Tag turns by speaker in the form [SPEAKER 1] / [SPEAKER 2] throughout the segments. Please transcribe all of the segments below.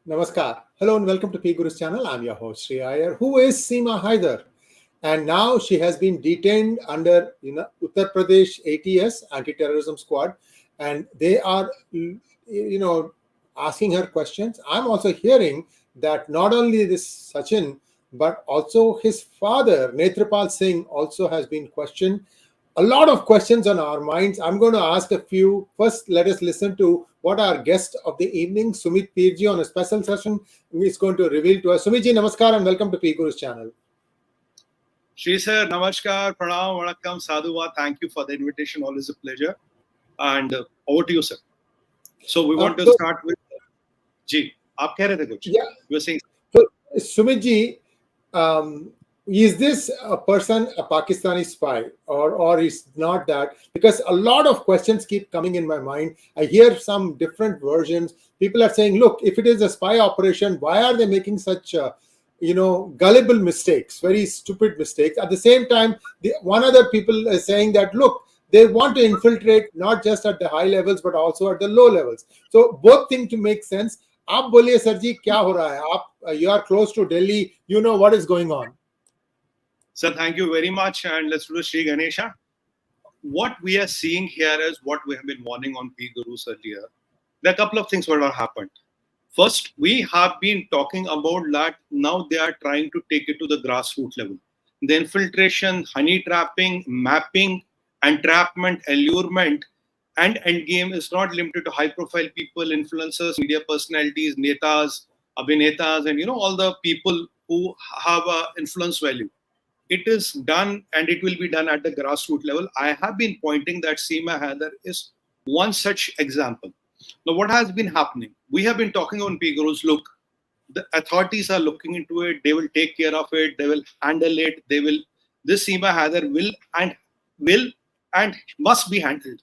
[SPEAKER 1] Namaskar. Hello and welcome to PGurus channel. I'm your host 𝙒𝙗𝙪 Iyer. Who is Seema Haider? And now she has been detained under Uttar Pradesh ATS, Anti-Terrorism Squad, and they are asking her questions. I'm also hearing that not only this Sachin, but also his father, Netrapal Singh, also has been questioned. A lot of questions on our minds. I'm going to ask a few. First, let us listen to what our guest of the evening, Sumit on a special session, is going to reveal to us. Sumit ji, namaskar and welcome to PGurus channel.
[SPEAKER 2] Shri sir, namaskar, pranam, vanakkam, sadhuva. Thank you for the invitation. Always a pleasure. And over to you, sir. So we want to start with Ji. Aap keh rahe the kuch?
[SPEAKER 1] Yeah.
[SPEAKER 2] You were saying.
[SPEAKER 1] So, Sumit ji, is this a person a Pakistani spy or is not that? Because a lot of questions keep coming in my mind. I hear some different versions. People are saying, look, if it is a spy operation, why are they making such gullible mistakes, very stupid mistakes? At the same time, one other people is saying that, look, they want to infiltrate not just at the high levels, but also at the low levels. So both things to make sense. आप बोलिए sir जी क्या हो रहा है? आप you are close to Delhi, you know what is going on.
[SPEAKER 2] Sir, thank you very much, and let's do Shri Ganesha. What we are seeing here is what we have been warning on PGurus earlier. There are a couple of things that have happened. First, we have been talking about that now they are trying to take it to the grassroots level. The infiltration, honey trapping, mapping, entrapment, allurement, and endgame is not limited to high-profile people, influencers, media personalities, netas, abhinetas, and all the people who have influence value. It is done and it will be done at the grassroots level. I have been pointing that Seema Haider is one such example. Now, what has been happening? We have been talking on PGurus, look, the authorities are looking into it. They will take care of it. They will handle it. This Seema Haider will and must be handled.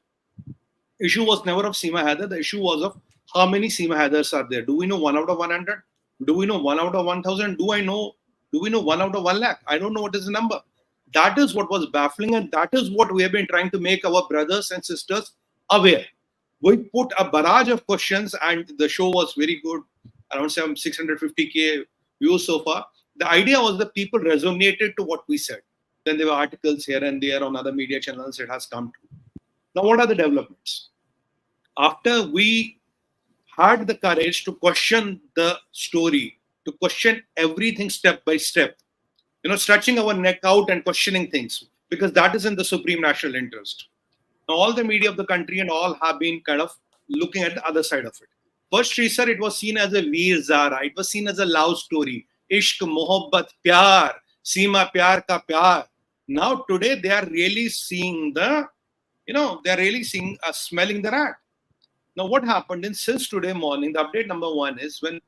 [SPEAKER 2] Issue was never of Seema Haider. The issue was of how many Seema Haiders are there. Do we know 1 out of 100? Do we know 1 out of 1,000? Do we know 1 out of 1 lakh? I don't know what is the number. That is what was baffling, and that is what we have been trying to make our brothers and sisters aware. We put a barrage of questions, and the show was very good. Around 650K views so far. The idea was that people resonated to what we said. Then there were articles here and there on other media channels. It has come to. Now, what are the developments? After we had the courage to question the story, to question everything step by step, stretching our neck out and questioning things, because that is in the supreme national interest. Now, all the media of the country and all have been kind of looking at the other side of it. First, Shri sir, it was seen as a Veer Zara. It was seen as a love story. Ishq, mohabbat, pyar, Seema pyar ka pyar. Now, today, they are really seeing smelling the rat. Now, what happened since today morning, the update number 1 is when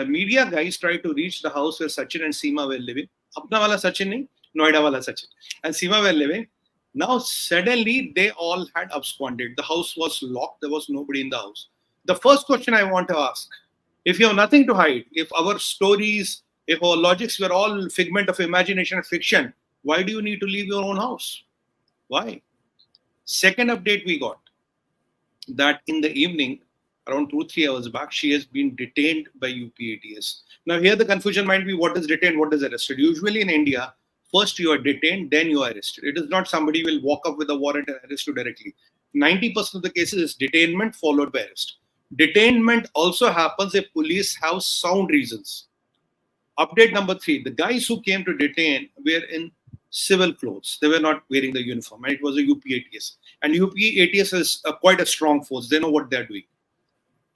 [SPEAKER 2] media guys tried to reach the house where Sachin and Seema were living. Apna wala Sachin nahi, Noida wala Sachin. And Seema were living. Now, suddenly, they all had absconded. The house was locked. There was nobody in the house. The first question I want to ask, if you have nothing to hide, if our stories, if our logics were all figment of imagination and fiction, why do you need to leave your own house? Why? Second update we got, that in the evening, around 2-3 hours back, she has been detained by UP ATS. Now here the confusion might be what is detained, what is arrested. Usually in India, first you are detained, then you are arrested. It is not somebody will walk up with a warrant and arrest you directly. 90% of the cases is detainment followed by arrest. Detainment also happens if police have sound reasons. Update number 3, the guys who came to detain were in civil clothes. They were not wearing the uniform, and it was a UP ATS. And UP ATS is quite a strong force. They know what they're doing.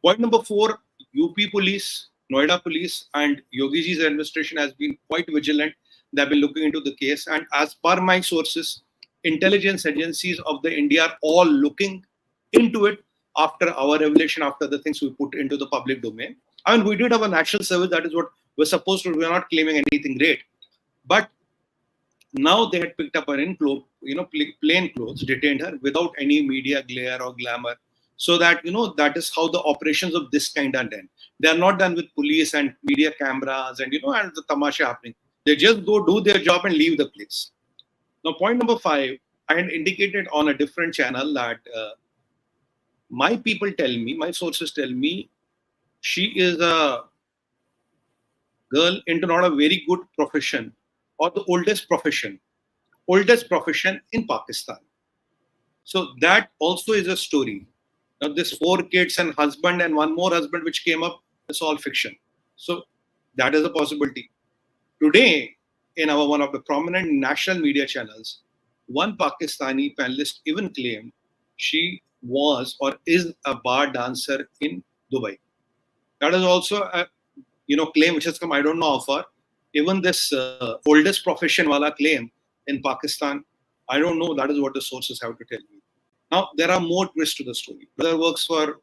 [SPEAKER 2] Point number 4, UP police, Noida police, and Yogi Ji's administration has been quite vigilant. They've been looking into the case. And as per my sources, intelligence agencies of the India are all looking into it after our revelation, after the things we put into the public domain. I mean, we did have a national service. That is what we're supposed to do. We're not claiming anything great. But Now they had picked up her in plain clothes, detained her without any media glare or glamour. So that, that is how the operations of this kind are done. They are not done with police and media cameras and, and the tamasha happening. They just go do their job and leave the place. Now, point number 5, I had indicated on a different channel that my people tell me, my sources tell me, she is a girl into not a very good profession or the oldest profession in Pakistan. So that also is a story. Now, this 4 kids and husband and one more husband which came up, it's all fiction. So that is a possibility. Today, in one of the prominent national media channels, one Pakistani panelist even claimed she was or is a bar dancer in Dubai. That is also a claim which has come, I don't know how far. Even this oldest profession wala claim in Pakistan, I don't know. That is what the sources have to tell me. Now, there are more twists to the story. Brother works for,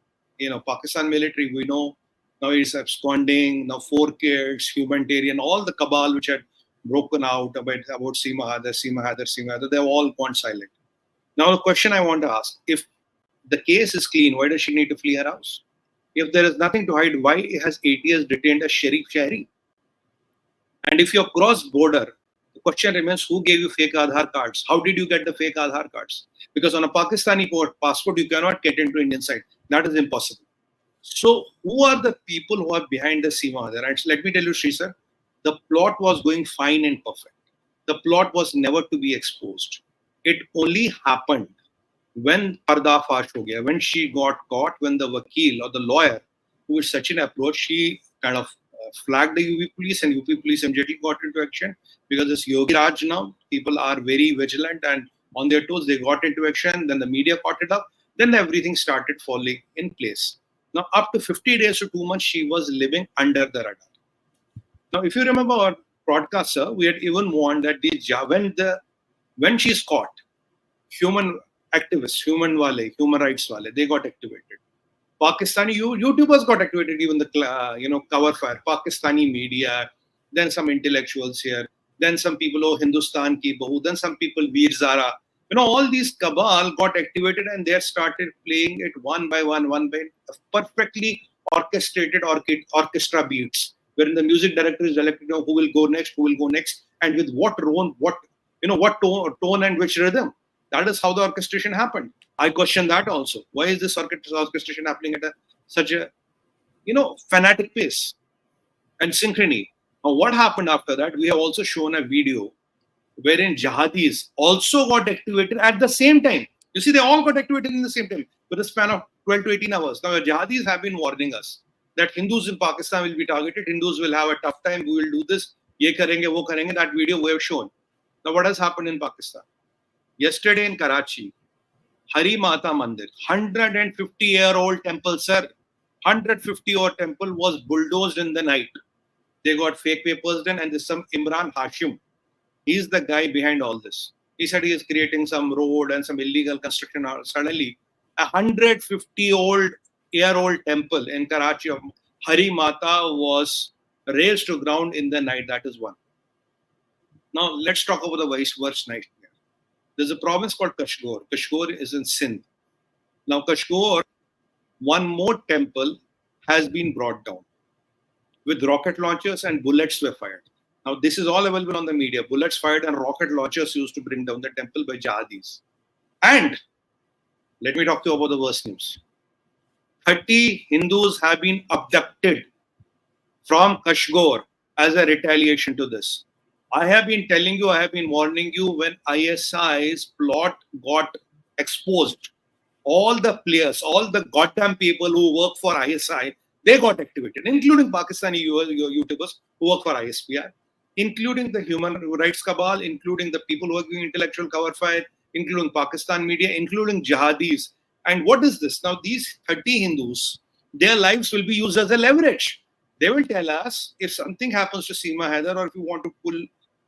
[SPEAKER 2] Pakistan military. We know now he's absconding. Now 4 kids, humanitarian, all the cabal which had broken out about Seema Haider, they've all gone silent. Now, the question I want to ask, if the case is clean, why does she need to flee her house? If there is nothing to hide, why has ATS detained a Sharif? And if you're cross-border, the question remains, who gave you fake Aadhaar cards? How did you get the fake Aadhaar cards? Because on a Pakistani passport, you cannot get into Indian side. That is impossible. So who are the people who are behind the Seema Haider? And let me tell you, Sri sir, the plot was going fine and perfect. The plot was never to be exposed. It only happened when Parda Fash ho gaya, when she got caught, when the wakil or the lawyer who is Sachin approached, she kind of flagged the UP police, and UP police immediately got into action because it's Yogi Raj now. People are very vigilant and on their toes. They got into action. Then the media caught it up. Then everything started falling in place. Now, up to 50 days to 2 months, she was living under the radar. Now, if you remember our broadcast, sir, we had even warned that when she's caught, human activists, human rights wale, they got activated. Pakistani YouTubers got activated, even the cover fire, Pakistani media, then some intellectuals here, then some people, Hindustan ki bahu, then some people, Veer Zara. All these cabal got activated and they started playing it one by one, perfectly orchestrated orchestra beats, wherein the music director is elected, who will go next, and with what tone, what tone and which rhythm. That is how the orchestration happened. I question that also. Why is this orchestration happening at such a, fanatic pace and synchrony? Now, what happened after that? We have also shown a video wherein jihadis also got activated at the same time. You see, they all got activated in the same time with a span of 12 to 18 hours. Now, the jihadis have been warning us that Hindus in Pakistan will be targeted. Hindus will have a tough time. We will do this. Ye karenge, wo karenge. That video we have shown. Now, what has happened in Pakistan? Yesterday in Karachi, Hari Mata Mandir, 150-year-old temple, sir. 150-year-old temple was bulldozed in the night. They got fake papers done, and there's some Imran Hashim. He's the guy behind all this. He said he is creating some road and some illegal construction. Suddenly, a 150-year-old temple in Karachi of Hari Mata was razed to ground in the night. That is one. Now, let's talk about the worst nightmare. There's a province called Kashgor. Kashgor is in Sindh. Now, Kashgor, one more temple has been brought down with rocket launchers, and bullets were fired. Now, this is all available on the media. Bullets fired and rocket launchers used to bring down the temple by jihadis. And let me talk to you about the worst news. 30 Hindus have been abducted from Kashgor as a retaliation to this. I have been telling you, I have been warning you, when ISI's plot got exposed, all the players, all the goddamn people who work for ISI, they got activated, including Pakistani YouTubers who work for ISPR, including the human rights cabal, including the people working intellectual cover fire, including Pakistan media, including jihadis. And what is this? Now, these 30 Hindus, their lives will be used as a leverage. They will tell us if something happens to Seema Haider, or if you want to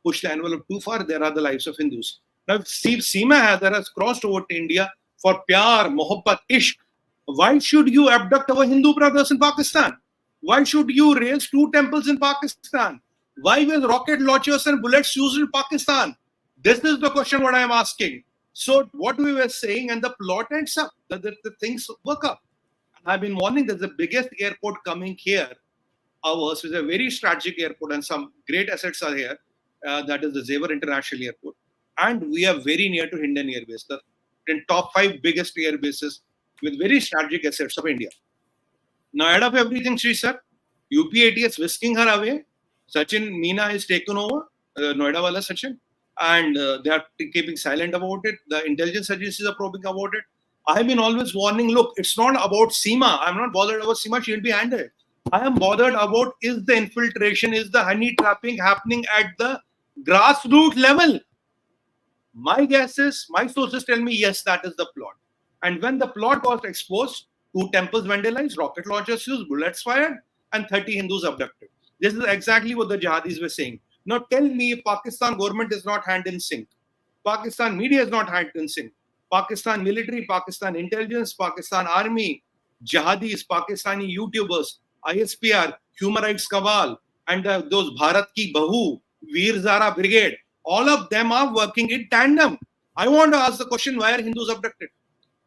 [SPEAKER 2] push the envelope too far, there are the lives of Hindus. Now, if Seema Haider has crossed over to India for pyar, mohabbat, ishq, why should you abduct our Hindu brothers in Pakistan? Why should you raise 2 temples in Pakistan? Why were rocket launchers and bullets used in Pakistan? This is the question what I am asking. So what we were saying, and the plot ends up, the things work up. I've been warning that the biggest airport coming here, ours, is a very strategic airport, and some great assets are here. That is the Zevar International Airport. And we are very near to Indian Air Base, the in top 5 biggest air bases with very strategic assets of India. Now, out of everything, Sri Sir, UPAT is whisking her away. Sachin Meena is taken over, Noida wala Sachin, and they are keeping silent about it. The intelligence agencies are probing about it. I have been always warning, look, it's not about Seema. I'm not bothered about Seema. She will be handled. I am bothered about is the infiltration, is the honey trapping happening at the grassroots level. My guess is, my sources tell me, yes, that is the plot. And when the plot was exposed, 2 temples vandalized, rocket launchers used, bullets fired, and 30 Hindus abducted. This is exactly what the jihadis were saying. Now tell me if Pakistan government is not hand in sync. Pakistan media is not hand in sync. Pakistan military, Pakistan intelligence, Pakistan army, jihadis, Pakistani YouTubers, ISPR, human rights cabal, and those Bharat Ki Bahu, Veer Zara Brigade, all of them are working in tandem. I want to ask the question, why are Hindus abducted?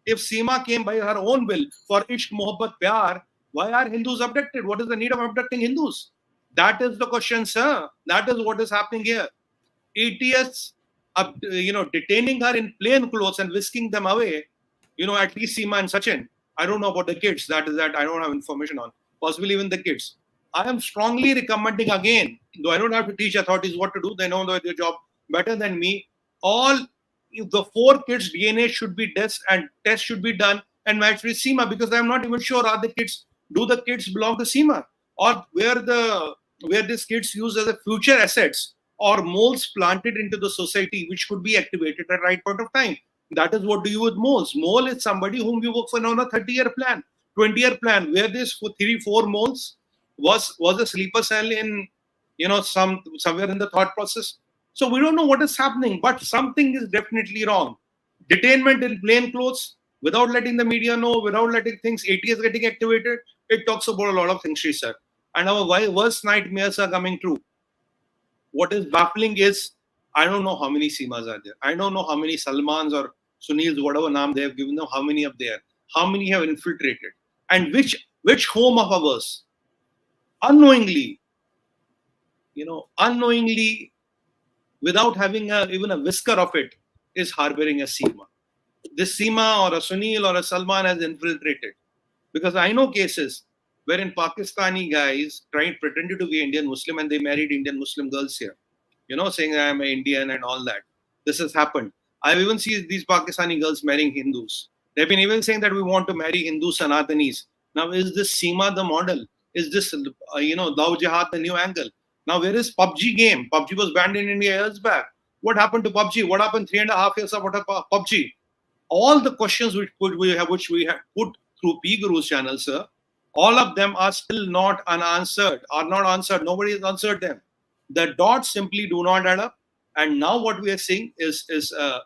[SPEAKER 2] If Seema came by her own will for Ishq, Mohabbat, Pyar, why are Hindus abducted? What is the need of abducting Hindus? That is the question, sir. That is what is happening here. ATS, detaining her in plain clothes and whisking them away, at least Seema and Sachin. I don't know about the kids. That I don't have information on. Possibly even the kids. I am strongly recommending again, though I don't have to teach authorities what to do. They know their job better than me. All the 4 kids' DNA should be tests and tests should be done and matched with Seema, because I'm not even sure do the kids belong to Seema, or where these kids used as a future assets or moles planted into the society which could be activated at the right point of time. That is what do you with moles. Mole is somebody whom you work for on a 30-year plan, 20-year plan, where this 3-4 moles was a sleeper cell in somewhere in the thought process. So we don't know what is happening, but something is definitely wrong. Detainment in plain clothes, without letting the media know, without letting things, ATS getting activated, it talks about a lot of things, Sri Sir. And our worst nightmares are coming true. What is baffling is, I don't know how many Seemas are there. I don't know how many Salmans or Sunils, whatever name they have given them, how many of there, how many have infiltrated, and which home of ours, unknowingly, without having even a whisker of it, is harboring a Seema. This Seema or a Sunil or a Salman has infiltrated. Because I know cases wherein Pakistani guys pretended to be Indian Muslim and they married Indian Muslim girls here. Saying I am an Indian and all that. This has happened. I've even seen these Pakistani girls marrying Hindus. They've been even saying that we want to marry Hindu Sanatanis. Now, is this Seema the model? Is this, 𝙒𝙬𝙤𝙬 the new angle? Now, where is PUBG game? PUBG was banned in India years back. What happened to PUBG? What happened 3.5 years of PUBG? All the questions which we have put through PGurus channel, sir, all of them are still not answered. Nobody has answered them. The dots simply do not add up. And now what we are seeing is a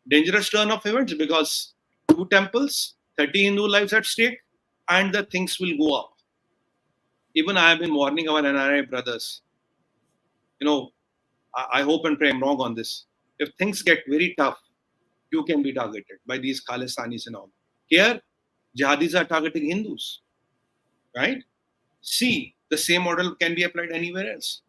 [SPEAKER 2] dangerous turn of events, because 2 temples, 30 Hindu lives at stake, and the things will go up. Even I have been warning our NRI brothers. I hope and pray I'm wrong on this. If things get very tough, you can be targeted by these Khalistanis and all. Here, jihadis are targeting Hindus, right? See, the same model can be applied anywhere else.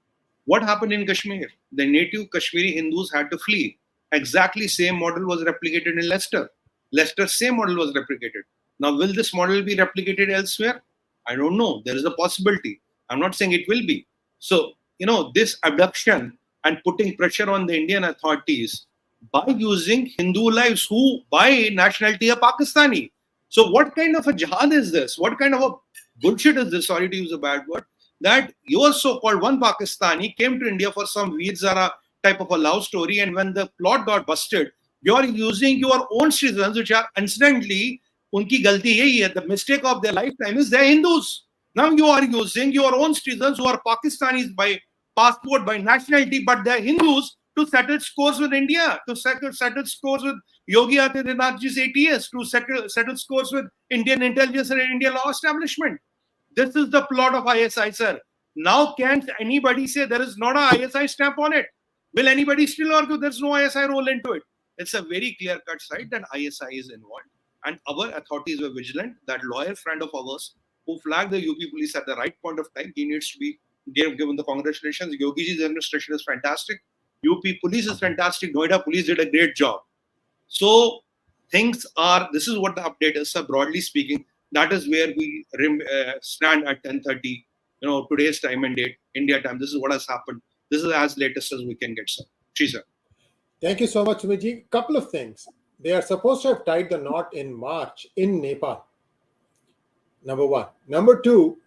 [SPEAKER 2] What happened in Kashmir? The native Kashmiri Hindus had to flee. Exactly same model was replicated in Leicester. Leicester, same model was replicated. Now, will this model be replicated elsewhere? I don't know. There is a possibility. I'm not saying it will be. So, this abduction and putting pressure on the Indian authorities by using Hindu lives who by nationality are Pakistani. So what kind of a jihad is this? What kind of a bullshit is this? Sorry to use a bad word. That your so-called one Pakistani came to India for some Veer Zara type of a love story, and when the plot got busted, you're using your own citizens, which are incidentally, unki galti yahi hai, the mistake of their lifetime is they're Hindus. Now you are using your own citizens who are Pakistanis by passport, by nationality, but they're Hindus to settle scores with India, to settle scores with Yogi Adityanath's ATS, to settle scores with Indian intelligence and Indian law establishment. This is the plot of ISI, sir. Now, can't anybody say there is not an ISI stamp on it? Will anybody still argue there's no ISI role into it? It's a very clear-cut side that ISI is involved. And our authorities were vigilant. That lawyer friend of ours who flagged the UP police at the right point of time, he needs to be given the congratulations. Yogi's administration is fantastic. UP police is fantastic. Noida police did a great job. So things are, this is what the update is, sir, broadly speaking. That is where we stand at 10:30, today's time and date, India time. This is what has happened. This is as latest as we can get, sir. Sir.
[SPEAKER 1] Thank you so much, Sumitji. Couple of things. They are supposed to have tied the knot in March in Nepal. Number one. Number two,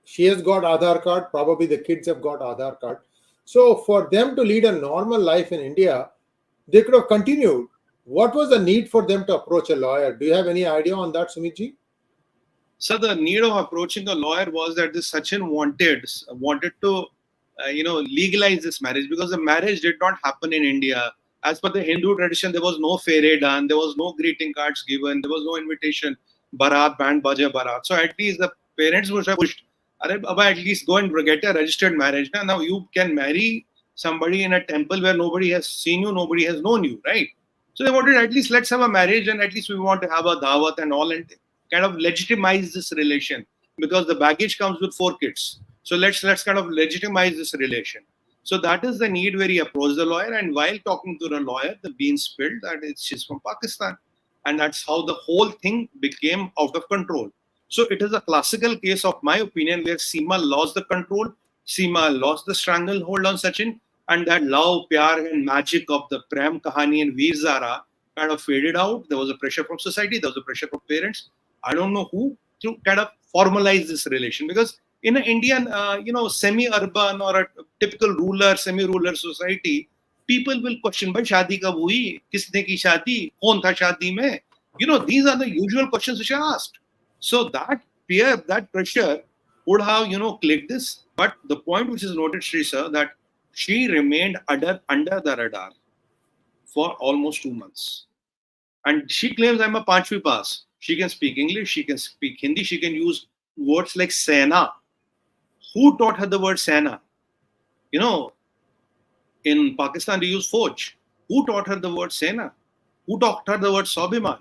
[SPEAKER 1] she has got Aadhaar card. Probably the kids have got Aadhaar card. So for them to lead a normal life in India, they could have continued. What was the need for them to approach a lawyer? Do you have any idea on that, Sumitji?
[SPEAKER 2] So the need of approaching a lawyer was that this Sachin wanted to, legalize this marriage, because the marriage did not happen in India. As per the Hindu tradition, there was no fere done, there was no greeting cards given, there was no invitation, barat, band, baja, barat. So at least the parents would have pushed, at least go and get a registered marriage. Now you can marry somebody in a temple where nobody has seen you, nobody has known you, right? So they wanted, at least let's have a marriage, and at least we want to have a dawat and all, and kind of legitimize this relation, because the baggage comes with 4 kids. So let's kind of legitimize this relation. So that is the need where he approached the lawyer, and while talking to the lawyer, the beans spilled that she's from Pakistan. And that's how the whole thing became out of control. So it is a classical case, of my opinion, where Seema lost the control, Seema lost the stranglehold on Sachin, and that love, pyar and magic of the Prem Kahani and Veer Zara kind of faded out. There was a pressure from society, there was a pressure from parents. I don't know who to kind of formalize this relation, because in an Indian, semi-urban or a typical semi-rural society, people will question, "Bhai, shaadi kab hui? Kisne ki shaadi? Kaun tha shaadi mein?" These are the usual questions which are asked. So that fear, that pressure would have, clicked this. But the point which is noted, Sri Sir, that she remained under the radar for almost 2 months. And she claims, I'm a Panchvi pass. She can speak English, she can speak Hindi, she can use words like Sena. Who taught her the word Sena? In Pakistan, they use Fauj. Who taught her the word Sena? Who taught her the word Swabhiman?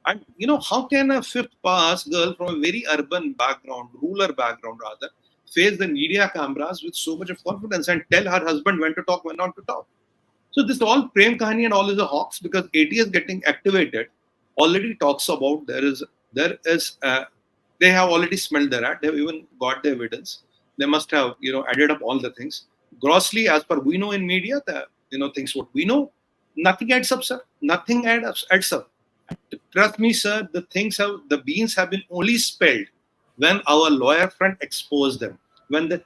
[SPEAKER 2] And, how can a 5th pass girl from a very urban background, rural background rather, face the media cameras with so much of confidence and tell her husband when to talk, when not to talk? So this all Prem Kahani and all is a hoax, because ATS getting activated already talks about they have already smelled the rat. They've even got the evidence. They must have, added up all the things. Grossly, as per we know in media, things what we know, nothing adds up, sir. Nothing adds up. Trust me, sir, the beans have been only spilled when our lawyer friend exposed them, when the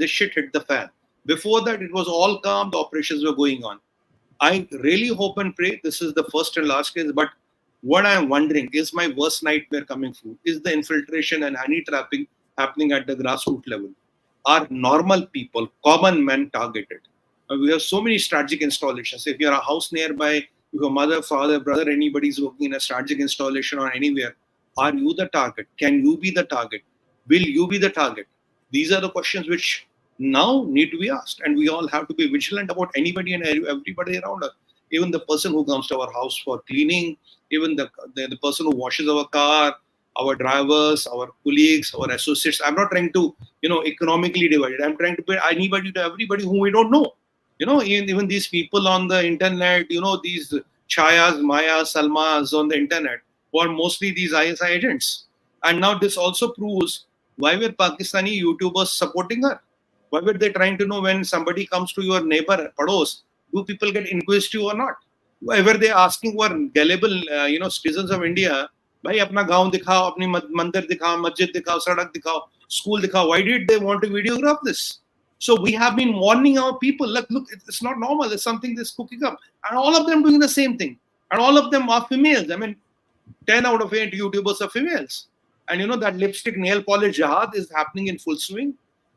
[SPEAKER 2] shit hit the fan. Before that, it was all calm, the operations were going on. I really hope and pray this is the first and last case, but what I'm wondering is my worst nightmare coming through. Is the infiltration and honey trapping happening at the grassroots level? Are normal people, common men targeted? We have so many strategic installations. If you're a house nearby, if your mother, father, brother, anybody is working in a strategic installation or anywhere, are you the target? Can you be the target? Will you be the target? These are the questions which now need to be asked. And we all have to be vigilant about anybody and everybody around us. Even the person who comes to our house for cleaning, even the person who washes our car, our drivers, our colleagues, our associates. I'm not trying to, economically divide it. I'm trying to put anybody to everybody whom we don't know. Even these people on the internet, these Chayas, Mayas, Salmas on the internet, who are mostly these ISI agents. And now this also proves why were Pakistani YouTubers supporting her? Why were they trying to know when somebody comes to your neighbor, Pados, do people get inquisitive or not? Why were they asking who are gullible, citizens of India, bhai apna gaon dikhao, apni mandir dikhao, masjid dikhao, sadak dikhao, school dikhao. Why did they want to videograph this? So we have been warning our people, look, it's not normal. It's something that's cooking up. And all of them doing the same thing. And all of them are females. I mean, 10 out of 8 YouTubers are females. And that lipstick nail polish jihad is happening in full swing.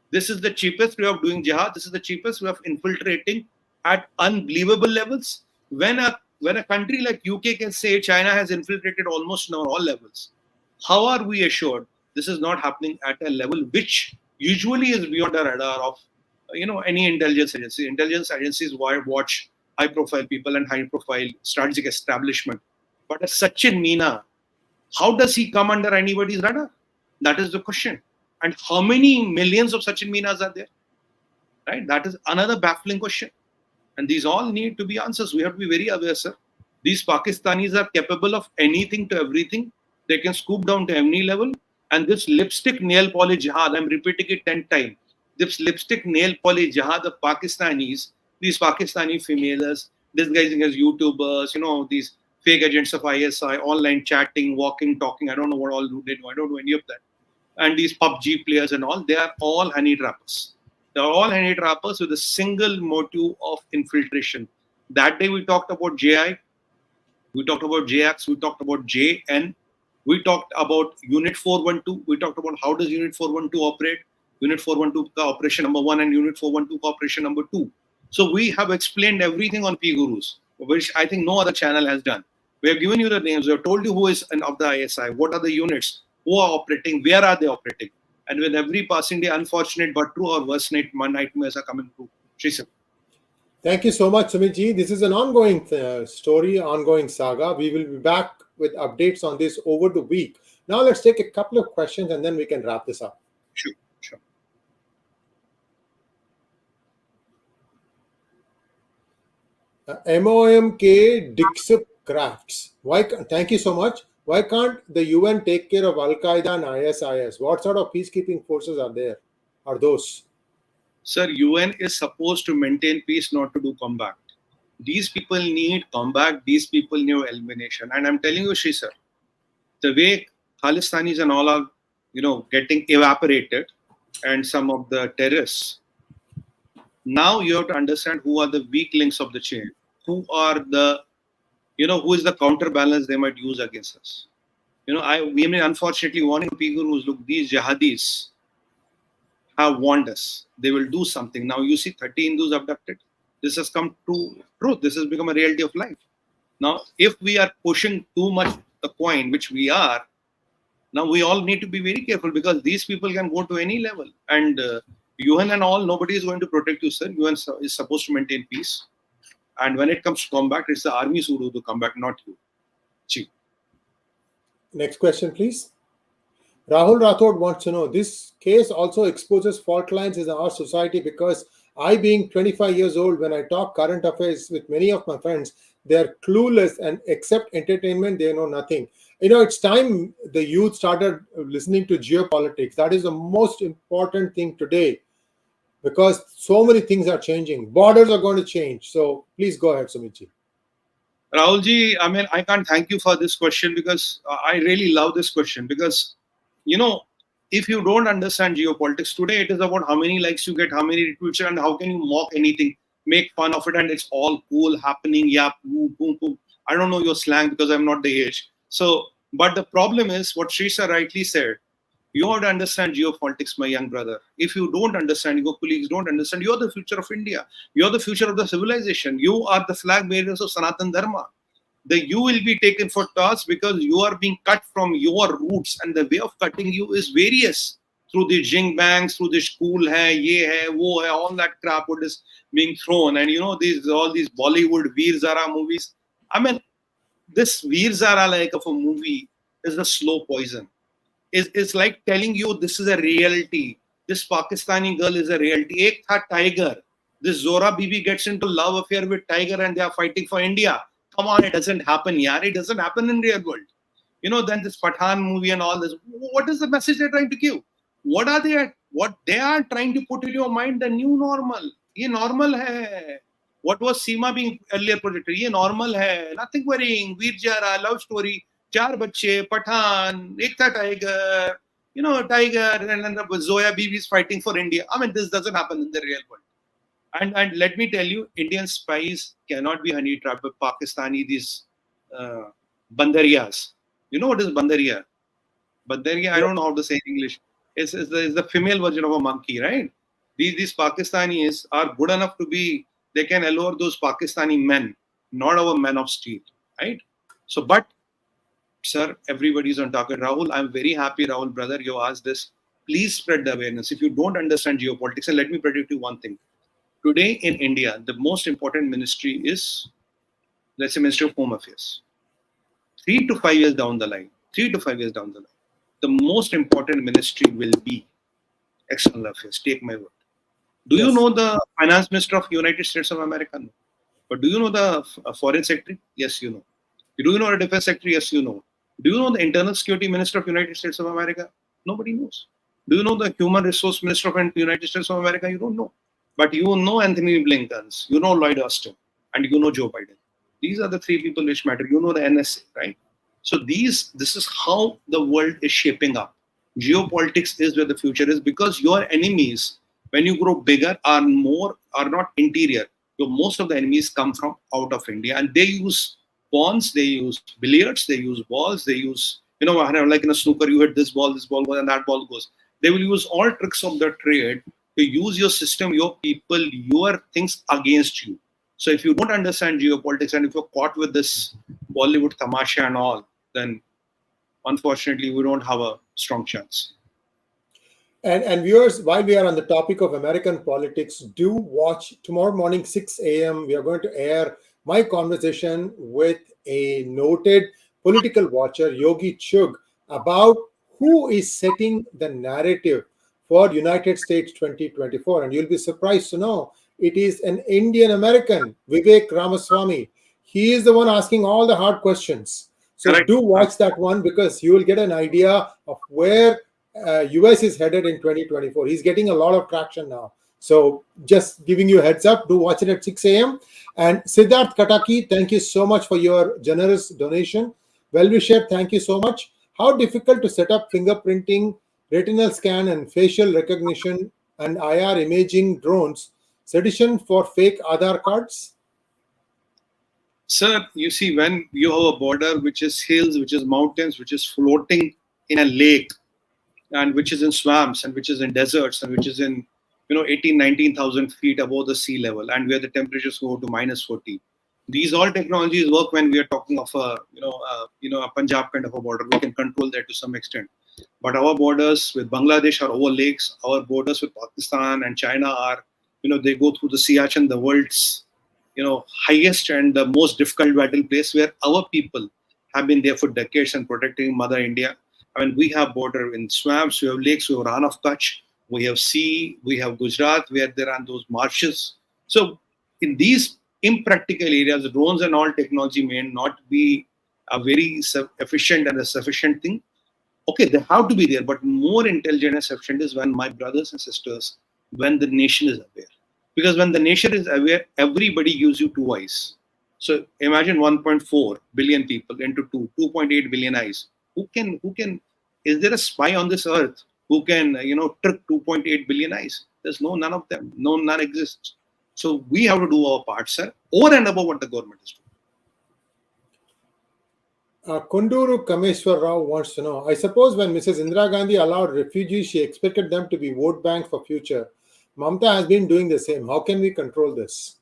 [SPEAKER 2] This is the cheapest way of doing jihad. This is the cheapest way of infiltrating at unbelievable levels. When a country like UK can say China has infiltrated almost on all levels, how are we assured this is not happening at a level which usually is beyond the radar of any intelligence agency. Intelligence agencies watch high-profile people and high-profile strategic establishment. But a Sachin Meena, how does he come under anybody's radar? That is the question. And how many millions of Sachin Meenas are there? Right? That is another baffling question. And these all need to be answers. We have to be very aware, sir. These Pakistanis are capable of anything to everything. They can scoop down to any level. And this lipstick nail polish jihad, I'm repeating it 10 times. This lipstick nail polish jihad of Pakistanis, these Pakistani females, disguising as YouTubers, these fake agents of ISI, online chatting, walking, talking. I don't know what all they do. I don't do any of that. And these PUBG players and all, they are all honey trappers. They are all honey trappers with a single motive of infiltration. That day we talked about JI, we talked about JX, we talked about JN, we talked about Unit 412, we talked about how does Unit 412 operate, Unit 412 operation number 1 and Unit 412 operation number 2. So we have explained everything on PGurus, which I think no other channel has done. We have given you the names, we have told you who is of the ISI, what are the units, who are operating, where are they operating. And with every passing day, unfortunate but true or worse nightmares are coming true. Srisam.
[SPEAKER 1] Thank you so much, Sumit ji. This is an ongoing story, ongoing saga. We will be back with updates on this over the week. Now let's take a couple of questions and then we can wrap this up.
[SPEAKER 2] Sure.
[SPEAKER 1] 𝙤𝙧𝙤𝙪𝙥𝙥. Thank you so much. Why can't the UN take care of Al-Qaeda and ISIS? What sort of peacekeeping forces are there? Are those?
[SPEAKER 2] Sir, UN is supposed to maintain peace, not to do combat. These people need combat. These people need elimination. And I'm telling you, Shri sir, the way Khalistanis and all are, getting evaporated, and some of the terrorists. Now you have to understand who are the weak links of the chain. Who are the, who is the counterbalance they might use against us. We may unfortunately warning PGurus, look, these jihadis have warned us. They will do something. Now you see 30 Hindus abducted. This has come to truth. This has become a reality of life. Now, if we are pushing too much the coin, which we are, now we all need to be very careful because these people can go to any level. And UN and all, nobody is going to protect you, sir. UN is supposed to maintain peace. And when it comes to combat, it's the armies who do the combat, not you. Gee.
[SPEAKER 1] Next question, please. Rahul Rathod wants to know, this case also exposes fault lines in our society because I, being 25 years old, when I talk current affairs with many of my friends, they are clueless and except entertainment, they know nothing. It's time the youth started listening to geopolitics. That is the most important thing today because so many things are changing. Borders are going to change. So please go ahead, Sumitji.
[SPEAKER 2] Rahulji, I can't thank you for this question because I really love this question because, if you don't understand geopolitics today, it is about how many likes you get, how many retweets, and how can you mock anything, make fun of it, and it's all cool, happening, yeah, boom, boom, boom. I don't know your slang because I'm not the age. So, but the problem is what Srisha rightly said. You have to understand geopolitics, my young brother. If you don't understand, your colleagues don't understand, you're the future of India. You're the future of the civilization. You are the flag bearers of Sanatan Dharma. You will be taken for task because you are being cut from your roots, and the way of cutting you is various through the jing bangs, through the school hai, ye hai, wo hai, all that crap what is being thrown. And all these Bollywood Veer Zara movies. This Veer Zara like of a movie is a slow poison. It's like telling you this is a reality. This Pakistani girl is a reality. Ek tha tiger. This Zora Bibi gets into love affair with tiger and they are fighting for India. Come on, it doesn't happen, yaar. It doesn't happen in real world. Then this Pathan movie and all this. What is the message they're trying to give? What they are trying to put in your mind, the new normal. Ye normal hai. What was Seema being earlier projected? Ye normal hai. Nothing worrying. Veer Jara, love story. 4 bachche, Pathan, ek tha tiger. Tiger and then Zoya Bibi is fighting for India. This doesn't happen in the real world. And let me tell you, Indian spies cannot be honey trapped with Pakistani, these bandariyas. You know what is bandariya? Bandariya, I don't know how to say in English. It's the female version of a monkey, right? These Pakistanis are good enough to be, they can allure those Pakistani men, not our men of steel, right? So, but, sir, everybody's on target. Rahul, I'm very happy, Rahul, brother, you asked this. please spread the awareness. If you don't understand geopolitics, and let me predict you one thing. Today in India, the most important ministry is, let's say, Ministry of Home Affairs. 3 to 5 years down the line, the most important ministry will be External Affairs. Take my word. Do you know the Finance Minister of United States of America? No. But do you know the Foreign Secretary? Yes, you know. Do you know the Defense Secretary? Yes, you know. Do you know the Internal Security Minister of United States of America? Nobody knows. Do you know the Human Resource Minister of United States of America? You don't know. But you know Anthony Blinken, you know Lloyd Austin, and you know Joe Biden. These are the three people which matter. You know the NSA, right? So this is how the world is shaping up. Geopolitics is where the future is, because your enemies, when you grow bigger, are not interior. Most of the enemies come from out of India, and they use pawns, they use billiards, they use balls, they use, like in a snooker, you hit this ball goes, and that ball goes. They will use all tricks of the trade to use your system, your people, your things against you. So if you don't understand geopolitics, and if you're caught with this Bollywood tamasha and all, then unfortunately we don't have a strong chance.
[SPEAKER 1] And viewers, while we are on the topic of American politics, do watch tomorrow morning, 6 a.m. We are going to air my conversation with a noted political watcher, Yogi Chugh, about who is setting the narrative for United States 2024. And you'll be surprised to know it is an Indian American, Vivek Ramaswamy. He is the one asking all the hard questions. So do watch that one, because you will get an idea of where US is headed in 2024. He's getting a lot of traction now. So just giving you a heads up, do watch it at 6 a.m. And Siddharth Kataki, thank you so much for your generous donation. Well-wisher, thank you so much. How difficult to set up fingerprinting, retinal scan, and facial recognition and IR imaging drones, sedition for fake Aadhaar cards?
[SPEAKER 2] Sir, you see, when you have a border which is hills, which is mountains, which is floating in a lake, and which is in swamps, and which is in deserts, and which is in 18, 19,000 feet above the sea level, and where the temperatures go to -40. These all technologies work when we are talking of a Punjab kind of a border. We can control that to some extent. But our borders with Bangladesh are over lakes. Our borders with Pakistan and China are, they go through the Siachen, the world's, highest and the most difficult battle place, where our people have been there for decades and protecting Mother India. I mean, we have border in swamps, we have lakes, we have Ran of Kutch, we have sea, we have Gujarat, where there are those marshes. So in these impractical areas, drones and all technology may not be a very efficient and a sufficient thing. Okay, they have to be there, but more intelligent and sufficient is when, my brothers and sisters, when the nation is aware. Because when the nation is aware, everybody gives you two eyes. So imagine 1.4 billion people into 2.8 billion eyes. Who can, is there a spy on this earth who can, trick 2.8 billion eyes? There's none of them. None exists. So we have to do our part, sir, over and above what the government is doing.
[SPEAKER 1] Kunduru Kameshwar Rao wants to know, I suppose when Mrs. Indira Gandhi allowed refugees, she expected them to be vote bank for future. Mamta has been doing the same. How can we control this?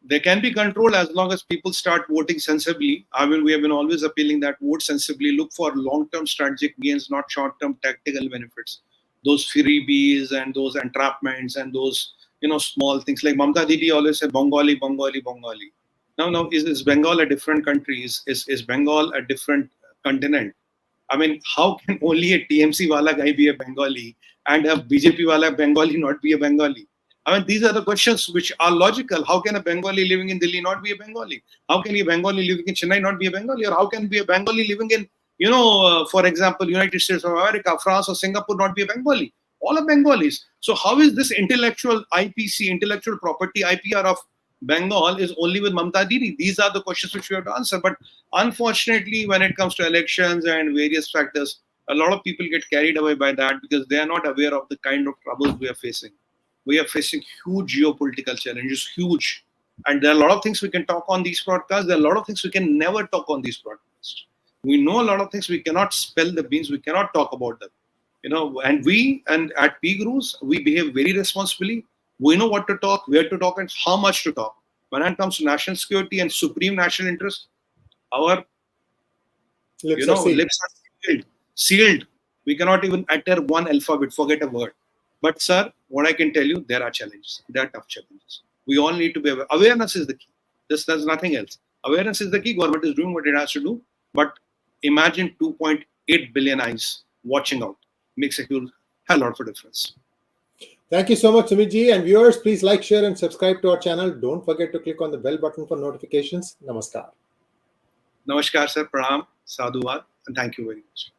[SPEAKER 2] They can be controlled as long as people start voting sensibly. We have been always appealing that vote sensibly, look for long-term strategic gains, not short-term tactical benefits. Those freebies and those entrapments and those, small things like Mamta Didi always said, Bengali. Now, is Bengal a different country? Is Bengal a different continent? I mean, how can only a TMC wala guy be a Bengali and a BJP wala Bengali not be a Bengali? I mean, these are the questions which are logical. How can a Bengali living in Delhi not be a Bengali? How can a Bengali living in Chennai not be a Bengali? Or how can be a Bengali living in, for example, United States of America, France or Singapore not be a Bengali? All are Bengalis. So how is this intellectual IPC, intellectual property IPR of Bengal is only with Mamta Didi? These are the questions which we have to answer. But unfortunately, when it comes to elections and various factors, a lot of people get carried away by that because they are not aware of the kind of troubles we are facing. We are facing huge geopolitical challenges, huge. And there are a lot of things we can talk on these broadcasts. There are a lot of things we can never talk on these broadcasts. We know a lot of things we cannot spell the beans. We cannot talk about them. And at PGurus, we behave very responsibly. We know what to talk, where to talk, and how much to talk. When it comes to national security and supreme national interest, our lips are sealed. We cannot even utter one alphabet, forget a word. But sir, what I can tell you, there are challenges. There are tough challenges. We all need to be aware. Awareness is the key. There's nothing else. Awareness is the key. Government is doing what it has to do. But imagine 2.8 billion eyes watching out. Makes a huge hell lot of difference.
[SPEAKER 1] Thank you so much, Sumit ji. And viewers, please like, share, and subscribe to our channel. Don't forget to click on the bell button for notifications. Namaskar.
[SPEAKER 2] Namaskar, sir. Pranam, sadhuwad, and thank you very much.